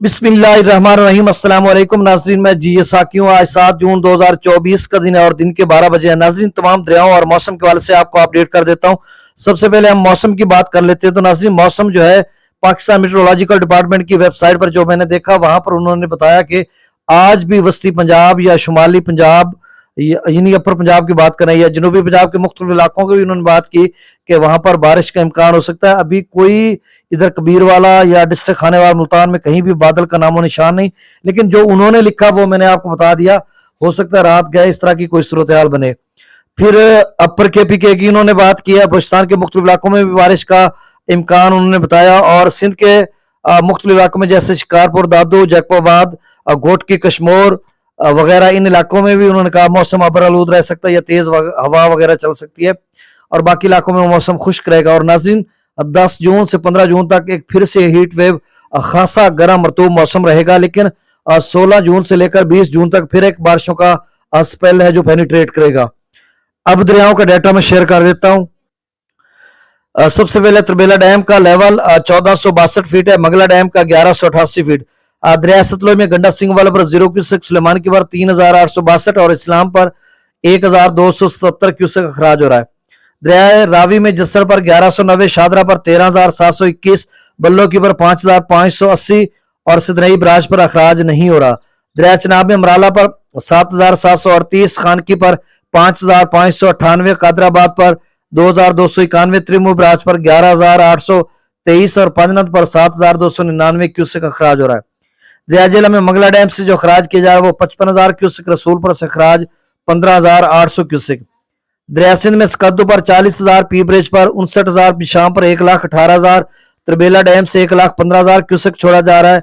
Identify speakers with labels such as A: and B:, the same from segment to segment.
A: बिस्मिल्लाहिर्रहमानिर्रहीम। अस्सलाम वालेकुम नाजरीन, मैं जी साकी हूँ। आज 7 जून 2024 का दिन है और दिन के 12 बजे है। नाजरीन, तमाम दरियाओं और मौसम के हवाले से आपको अपडेट कर देता हूँ। सबसे पहले हम मौसम की बात कर लेते हैं। तो नाजरीन, मौसम जो है पाकिस्तान मेट्रोलॉजिकल डिपार्टमेंट की वेबसाइट पर जो मैंने देखा, वहां पर उन्होंने बताया कि आज भी वस्ती पंजाब या शुमाली पंजाब यानी अपर पंजाब की बात करें या जनूबी पंजाब के मुख्तलिफ इलाकों की भी उन्होंने बात की कि वहां पर बारिश का इम्कान हो सकता है। अभी कोई इधर कबीरवाला या डिस्ट्रिक्ट खानेवाल मुल्तान में कहीं भी बादल का नामो निशान नहीं, लेकिन जो उन्होंने लिखा वो मैंने आपको बता दिया। हो सकता है रात गए इस तरह की कोई सूरत हाल बने। फिर अपर केपीके की उन्होंने बात की है। बलूचिस्तान के मुख्तलिफ इलाकों में भी बारिश का इम्कान उन्होंने बताया और सिंध के मुख्तलिफ इलाकों में जैसे शिकारपुर, दादू, जैकबाबाद, घोटकी, कश्मोर वगैरह इन इलाकों में भी उन्होंने कहा मौसम अबर आलूद रह सकता है या तेज हवा वगैरह चल सकती है और बाकी इलाकों में मौसम खुश्क रहेगा। और नाज़रीन, 10 जून से 15 जून तक एक फिर से हीट वेव खासा गर्म रतूब मौसम रहेगा, लेकिन 16 जून से लेकर 20 जून तक फिर एक बारिशों का स्पेल है जो पेनिट्रेट करेगा। अब दरियाओं का डाटा मैं शेयर कर देता हूँ। सबसे पहले त्रिबेला डैम का लेवल 1462 फीट है, मंगला डैम का 1188 फीट। दरिया सतलुज में गंडा सिंह वाला पर 0 क्यूसेक, सुलेमान की पर 3862 और इस्लाम पर 1277 क्यूसेक अखराज हो रहा है। दरिया रावी में जस्सर पर 1190, शादरा पर 13721, बल्लो की पर 5580 और सिदनई बराज पर अखराज नहीं हो रहा। दरिया चनाब में मराला पर 7738, खानकी पर 5598, कादराबाद पर 2291, त्रिमू बराज पर 11823 और पंजनद पर 7299 क्यूसेक अखराज हो रहा है। दरिया जिला में मंगला डैम से जो अखराज किया जा रहा है वो 55,000 क्यूसेक, रसूलपुर से अखराज 15,800 क्यूसेक। दरिया सिंध में सकद्दू पर 40,000, पी ब्रिज पर 59,000, बिशाम पर 1,18,000, त्रिबेला डैम से 1,15,000 क्यूसेक छोड़ा जा रहा है।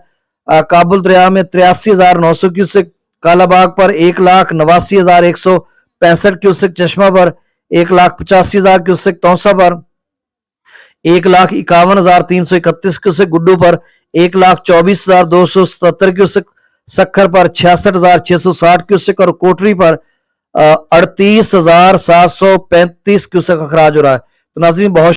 A: काबुल दरिया में 83,900 क्यूसेक, कालाबाग पर 1,89,165 क्यूसेक, चश्मा पर 1,85,000 क्यूसेक, तौसा पर 1,51,331 क्यूसेक, गुड्डू पर 1,24,277 क्यूसेक, सक्खर पर 66,660 क्यूसेक और कोटरी पर 38,735 क्यूसेक अखराज हो रहा है। तो नाज़रीन, बहुत